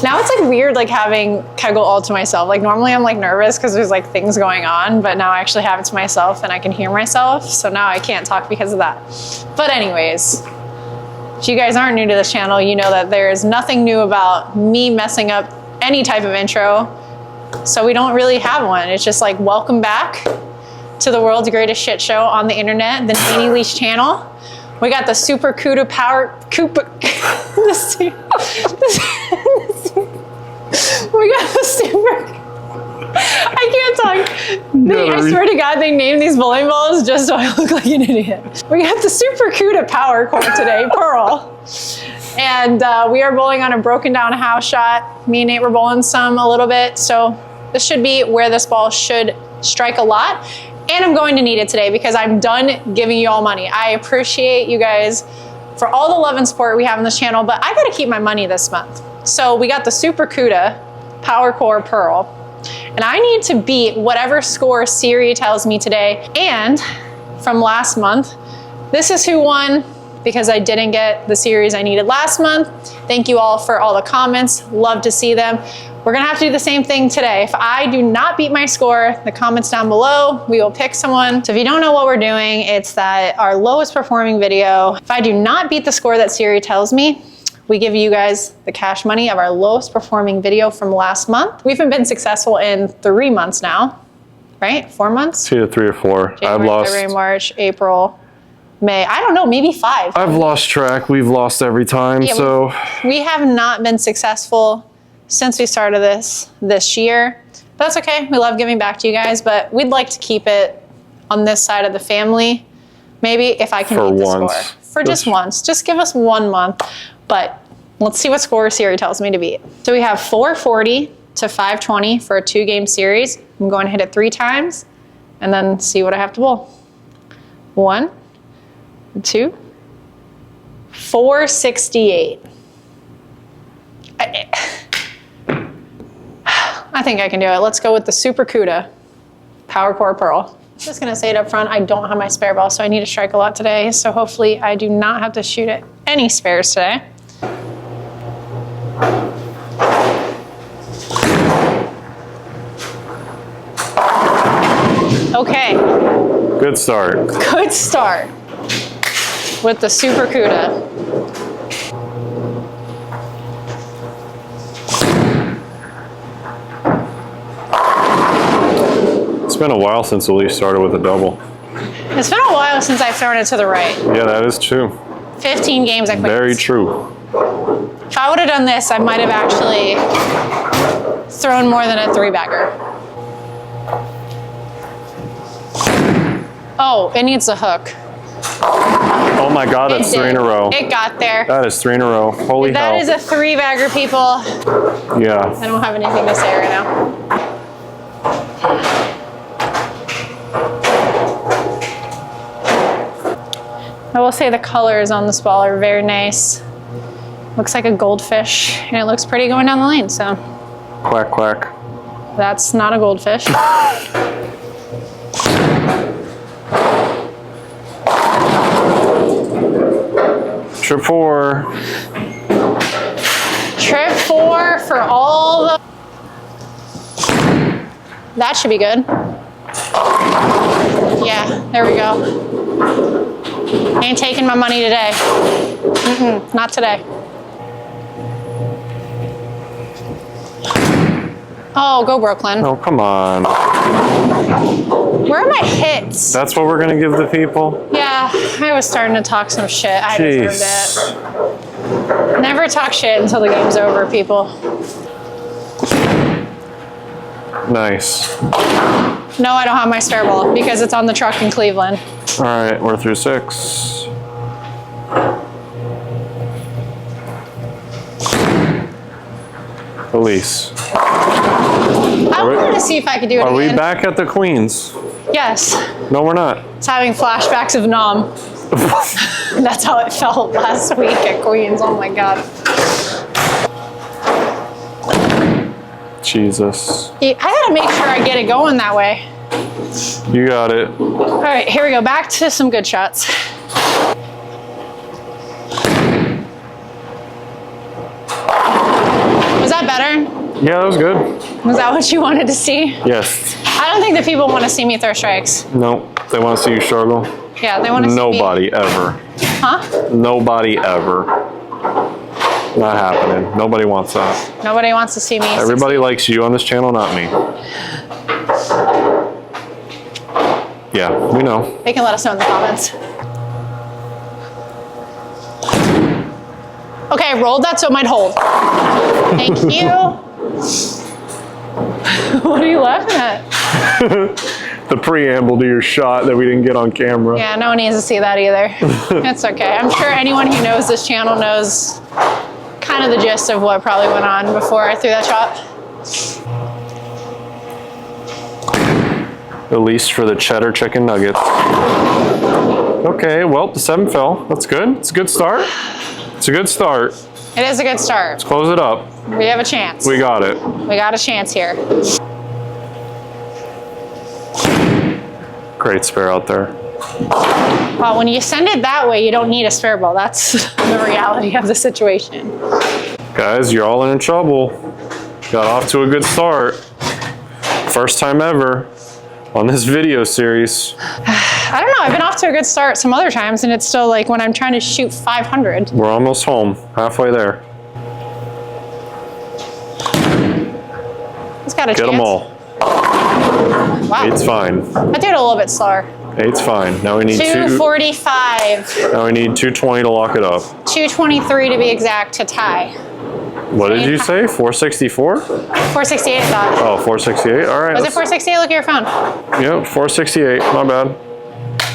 Now it's like weird like having Kegel all to myself. Like normally I'm like nervous because there's like things going on, but now I actually have it to myself and I can hear myself. So now I can't talk because of that. But anyways, if you guys aren't new to this channel, you know that there is nothing new about me messing up any type of intro. So we don't really have one. It's just like, welcome back to the world's greatest shit show on the internet, the Nanny Leash channel. We got the super CUDA power, we got the super, I can't talk. I swear to God, they named these bowling balls just so I look like an idiot. We got the super CUDA power core today, Pearl. And we are bowling on a broken down house shot. Me and Nate were bowling some a little bit. So this should be where this ball should strike a lot. And I'm going to need it today because I'm done giving you all money. I appreciate you guys for all the love and support we have on this channel, but I gotta keep my money this month. So we got the Super CUDA Power Core Pearl, and I need to beat whatever score Siri tells me today. And from last month, this is who won because I didn't get the series I needed last month. Thank you all for all the comments. Love to see them. We're gonna have to do the same thing today. If I do not beat my score, the comments down below, we will pick someone. So if you don't know what we're doing, it's that our lowest performing video, if I do not beat the score that Siri tells me, we give you guys the cash money of our lowest performing video from last month. We've been successful in 3 months now, right? 4 months? It's either 3 or 4. January, I've lost. February, March, April, May. I don't know, maybe 5. I've lost track. We've lost every time, yeah, so. We have not been successful since we started this year. But that's okay. We love giving back to you guys, but we'd like to keep it on this side of the family. Maybe if I can beat the score. For just once. Just give us 1 month. But let's see what score Siri tells me to beat. So we have 440 to 520 for a 2-game series. I'm going to hit it 3 times and then see what I have to bowl. 1, 2, 468. I think I can do it. Let's go with the Super CUDA Power Core Pearl. Just gonna say it up front, I don't have my spare ball, so I need to strike a lot today. So hopefully I do not have to shoot at any spares today. Okay. Good start. Good start with the Super CUDA. It's been a while since Elise started with a double. It's been a while since I've thrown it to the right. Yeah, that is true. 15 games I quit. Very true. If I would have done this, I might have actually thrown more than a 3-bagger. Oh, it needs a hook. Oh my God, that's 3 in a row. It got there. That is 3 in a row. Holy hell. That is a 3-bagger, people. Yeah. I don't have anything to say right now. I will say the colors on this ball are very nice. Looks like a goldfish, and it looks pretty going down the lane, so. Quack, quack. That's not a goldfish. Trip 4. Trip 4 for all the... That should be good. Yeah, there we go. Ain't taking my money today. Not today. Oh, go Brooklyn. Oh, come on. Where are my hits? That's what we're going to give the people? Yeah, I was starting to talk some shit. I deserved it. Never talk shit until the game's over, people. Nice. No, I don't have my spare ball because it's on the truck in Cleveland. All right, we're through 6. Elise. I wanted to see if I could do it again. Are we back at the Queens? Yes. No, we're not. It's having flashbacks of Nam. That's how it felt last week at Queens. Oh my God. Jesus. I gotta make sure I get it going that way. You got it. All right, here we go. Back to some good shots. Was that better? Yeah, that was good. Was that what you wanted to see? Yes. I don't think that people want to see me throw strikes. No, they want to see you struggle. Yeah, they want to see me. Nobody ever. Huh? Nobody ever. Not happening. Nobody wants that. Nobody wants to see me. Everybody likes you on this channel, not me. Yeah, we know. They can let us know in the comments. Okay, I rolled that so it might hold. Thank you. What are you laughing at? The preamble to your shot that we didn't get on camera. Yeah, no one needs to see that either. It's okay. I'm sure anyone who knows this channel knows kind of the gist of what probably went on before I threw that shot. At least for the cheddar chicken nuggets. Okay, well, the 7 fell. That's good. It's a good start. It's a good start. It is a good start. Let's close it up. We have a chance. We got it. We got a chance here. Great spare out there. Well, when you send it that way, you don't need a spare ball. That's the reality of the situation. Guys, you're all in trouble. Got off to a good start. First time ever on this video series. I don't know. I've been off to a good start some other times, and it's still like when I'm trying to shoot 500. We're almost home. Halfway there. It's got a chance. Get them all. Wow. 8's fine. I did it a little bit slower. 8's fine. Now we need 245. Now we need 220 to lock it up. 223 to be exact to tie. What did you say? 464? 468, I thought. Oh, 468. All right. Was it 468? Look at your phone. Yep, 468. My bad.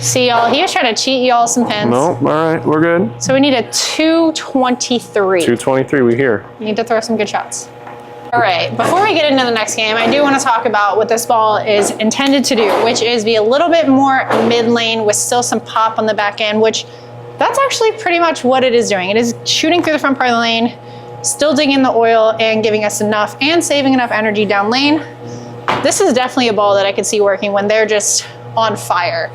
See, y'all, he was trying to cheat y'all some pins. No, all right, we're good. So we need a 223. 223, we here. You need to throw some good shots. All right, before we get into the next game, I do want to talk about what this ball is intended to do, which is be a little bit more mid-lane with still some pop on the back end, which that's actually pretty much what it is doing. It is shooting through the front part of the lane, still digging the oil and giving us enough and saving enough energy down lane. This is definitely a ball that I could see working when they're just on fire.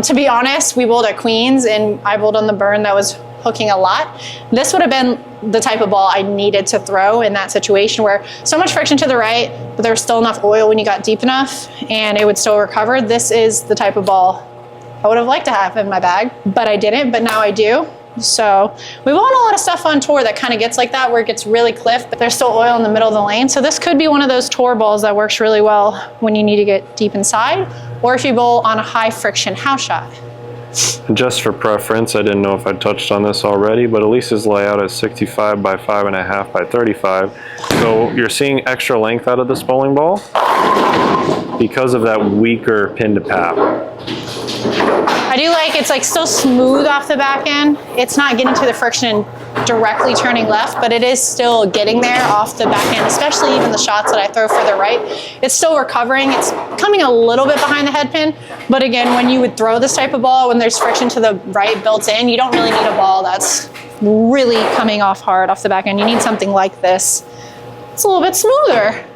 To be honest, we bowled at Queens and I bowled on the burn that was hooking a lot. This would have been the type of ball I needed to throw in that situation where so much friction to the right, but there was still enough oil when you got deep enough and it would still recover. This is the type of ball I would have liked to have in my bag, but I didn't, but now I do. So we bowled a lot of stuff on tour that kind of gets like that, where it gets really cliff, but there's still oil in the middle of the lane. So this could be one of those tour balls that works really well when you need to get deep inside, or if you bowl on a high friction house shot. Just for preference, I didn't know if I touched on this already, but Elise's layout is 65 by 5.5 by 35. So you're seeing extra length out of this bowling ball because of that weaker pin to pap. I do like it's like still smooth off the back end. It's not getting to the friction and directly turning left, but it is still getting there off the back end, especially even the shots that I throw further right. It's still recovering. It's coming a little bit behind the head pin, but again, when you would throw this type of ball, when there's friction to the right built in, you don't really need a ball that's really coming off hard off the back end. You need something like this. It's a little bit smoother.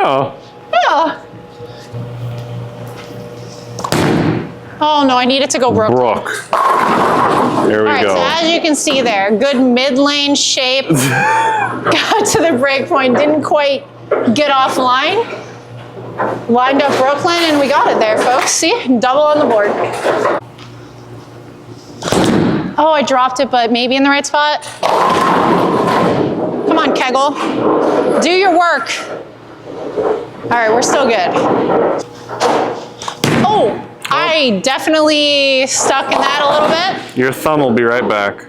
Yeah. Yeah. Oh no, I need it to go Brook. There we go. So as you can see there, good mid-lane shape. Got to the break point, didn't quite get off line. Lined up Brooklyn and we got it there, folks. See, double on the board. Oh, I dropped it, but maybe in the right spot. Come on, Kegel. Do your work. All right, we're still good. Oh. I definitely stuck in that a little bit. Your thumb will be right back.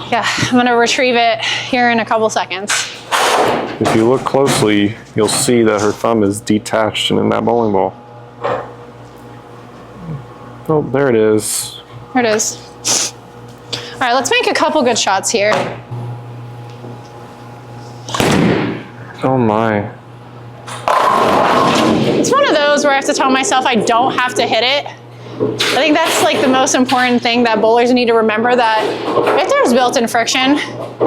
Yeah, I'm gonna retrieve it here in a couple seconds. If you look closely, you'll see that her thumb is detached and in that bowling ball. Oh, there it is. There it is. All right, let's make a couple good shots here. Oh my. It's one of those where I have to tell myself I don't have to hit it. I think that's like the most important thing that bowlers need to remember, that if there's built-in friction,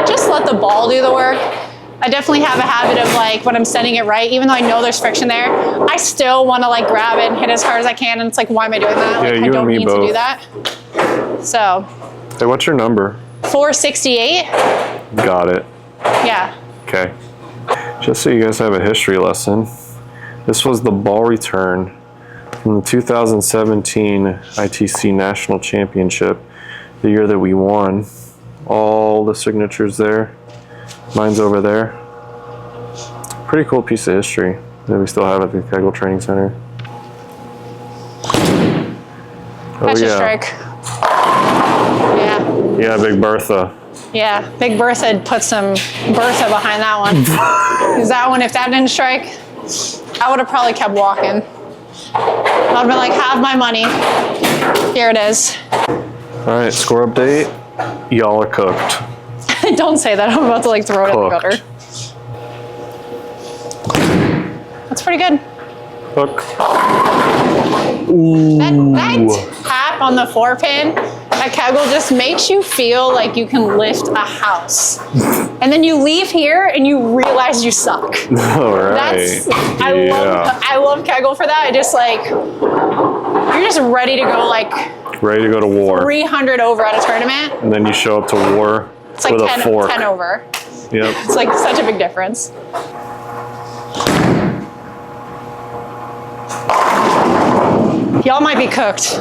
just let the ball do the work. I definitely have a habit of like when I'm sending it right, even though I know there's friction there, I still want to like grab it and hit as hard as I can. And it's like, why am I doing that? Yeah, like, you I don't and me need both. to do that. So. Hey, what's your number? 468. Got it. Yeah. Okay. Just so you guys have a history lesson, this was the ball return from the 2017 ITC National Championship, the year that we won. All the signatures there. Mine's over there. Pretty cool piece of history that we still have at the Kegel Training Center. That's a strike. Yeah. Yeah, Big Bertha. Yeah, Big Bertha had put some Bertha behind that one. Because that one, if that didn't strike, I would have probably kept walking. I would have been like, have my money. Here it is. All right, score update. Y'all are cooked. Don't say that. I'm about to like throw it in the gutter. That's pretty good. Hook. That tap on the 4-pin at Kegel just makes you feel like you can lift a house. And then you leave here and you realize you suck. All right. I love Kegel for that. It just like, you're just ready to go like. Ready to go to war. 300 over at a tournament. And then you show up to war it's like with 10, a fork. 10 over. Yep. It's like such a big difference. Y'all might be cooked.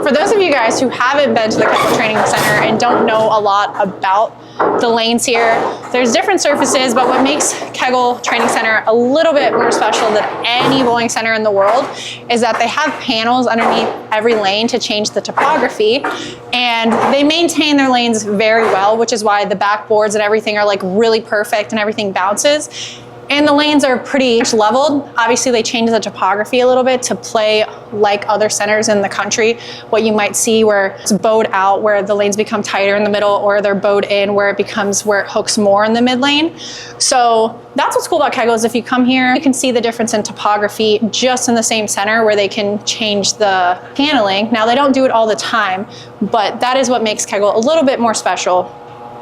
For those of you guys who haven't been to the Kegel Training Center and don't know a lot about the lanes here, there's different surfaces, but what makes Kegel Training Center a little bit more special than any bowling center in the world is that they have panels underneath every lane to change the topography, and they maintain their lanes very well, which is why the backboards and everything are like really perfect and everything bounces. And the lanes are pretty much leveled. Obviously, they change the topography a little bit to play like other centers in the country. What you might see where it's bowed out, where the lanes become tighter in the middle, or they're bowed in where it hooks more in the mid lane. So that's what's cool about Kegel is if you come here, you can see the difference in topography just in the same center where they can change the paneling. Now, they don't do it all the time, but that is what makes Kegel a little bit more special,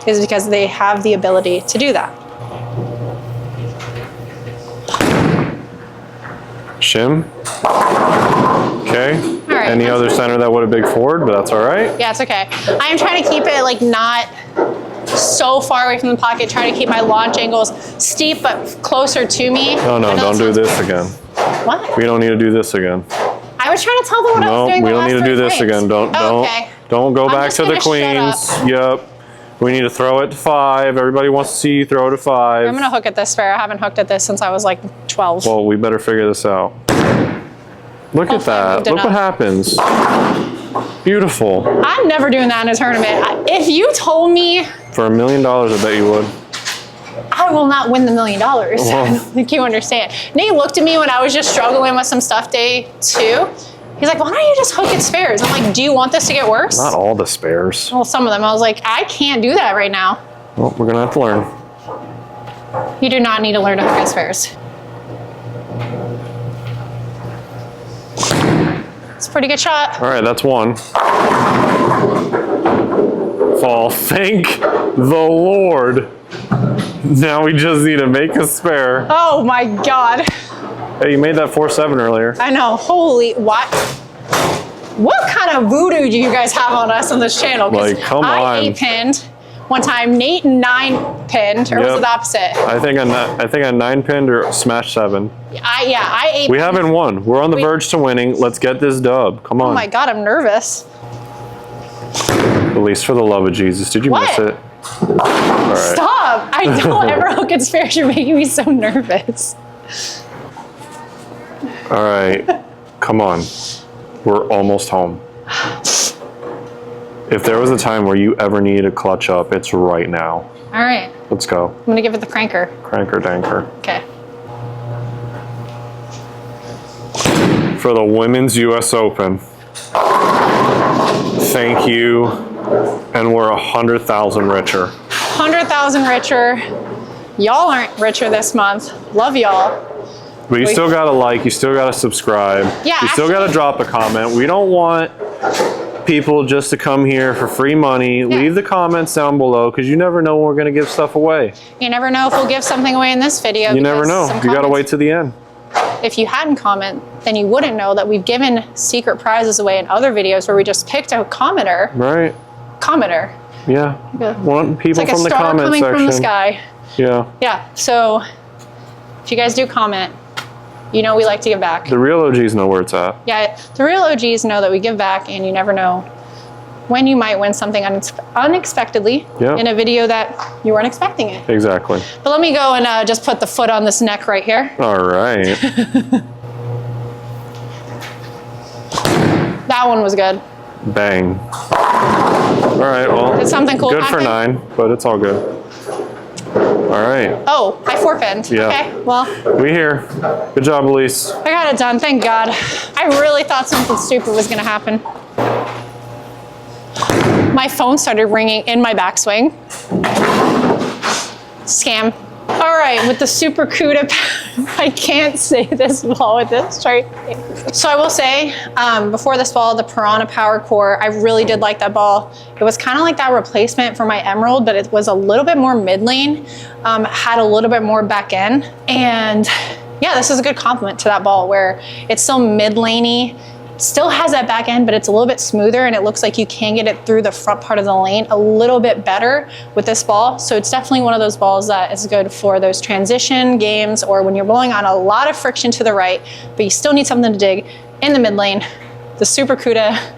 is because they have the ability to do that. Shim. Okay. All right. Any other center that would have big forward, but that's all right. Yeah, it's okay. I am trying to keep it like not so far away from the pocket, trying to keep my launch angles steep but closer to me. No, don't do this again. What? We don't need to do this again. I was trying to tell them what I was doing. No, we don't need to do this again. Don't go back to the queens. Yep. We need to throw it to 5. Everybody wants to see you throw to 5. I'm gonna hook at this spare. I haven't hooked at this since I was like 12. Well, we better figure this out. Look at that. Look what happens. Beautiful. I'm never doing that in a tournament. If you told me for $1 million, I bet you would. I will not win the $1 million. I don't think you understand. Nate looked at me when I was just struggling with some stuff day 2. He's like, why don't you just hook at spares? I'm like, do you want this to get worse? Not all the spares. Well, some of them. I was like, I can't do that right now. Well, we're gonna have to learn. You do not need to learn to hook at spares. It's a pretty good shot. All right, that's 1. Fall, thank the Lord. Now we just need to make a spare. Oh my God. Hey, you made that 4-7 earlier. I know, holy, what kind of voodoo do you guys have on us on this channel? Like, come on. I 8-pinned one time, Nate 9-pinned, or was it the opposite? I think I 9-pinned or smashed 7. I 8-pinned. We haven't won. We're on the verge to winning. Let's get this dub. Come on. Oh my God, I'm nervous. Release for the love of Jesus. Did you miss it? All right. Stop. I don't ever hook at spares. You're making me so nervous. All right, come on. We're almost home. If there was a time where you ever needed to clutch up, it's right now. All right. Let's go. I'm gonna give it the cranker. Cranker danker. Okay. For the Women's US Open. Thank you. And we're 100,000 richer. 100,000 richer. Y'all aren't richer this month. Love y'all. But you still gotta like, you still gotta subscribe. Yeah, you still gotta drop a comment. We don't want people just to come here for free money. Yeah. Leave the comments down below because you never know when we're gonna give stuff away. You never know if we'll give something away in this video. You never know. You gotta wait to the end. If you hadn't comment, then you wouldn't know that we've given secret prizes away in other videos where we just picked a commenter. Right. Commenter. Yeah. Want people it's like from a the star comment coming section. From the sky. Yeah. Yeah, so if you guys do comment, you know we like to give back. The real OGs know where it's at. Yeah, the real OGs know that we give back, and you never know when you might win something unexpectedly in a video that you weren't expecting it. Exactly. But let me go and just put the foot on this neck right here. All right. That one was good. Bang. All right, well, Did something cool good for happen? 9, but it's all good. All right. Oh, I forfeited. Yeah. Okay, well. We here. Good job, Elise. I got it done, thank God. I really thought something stupid was gonna happen. My phone started ringing in my backswing. Scam. All right, with the Super CUDA, I can't say this ball with this straight face. So I will say, before this ball, the Piranha Power Core, I really did like that ball. It was kind of like that replacement for my Emerald, but it was a little bit more mid-lane, had a little bit more back end. And yeah, this is a good compliment to that ball where it's still mid-laney, still has that back end, but it's a little bit smoother and it looks like you can get it through the front part of the lane a little bit better with this ball. So it's definitely one of those balls that is good for those transition games or when you're bowling on a lot of friction to the right, but you still need something to dig in the mid lane. The Super CUDA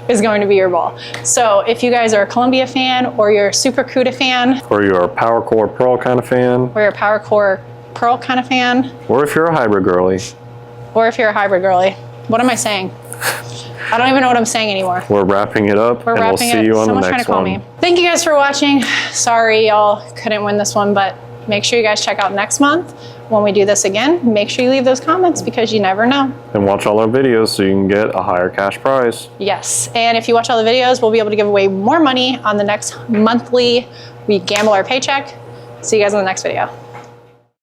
is going to be your ball. So if you guys are a Columbia fan or you're a Super CUDA fan, or you're a Power Core Pearl kind of fan, or you're a Power Core Pearl kind of fan, or if you're a hybrid girly, what am I saying? I don't even know what I'm saying anymore. We're wrapping it up, and we'll see you on the next one. Thank you guys for watching. Sorry y'all couldn't win this one, but make sure you guys check out next month when we do this again. Make sure you leave those comments because you never know. And watch all our videos so you can get a higher cash prize. Yes, and if you watch all the videos, we'll be able to give away more money on the next monthly We Gamble Our Paycheck. See you guys in the next video.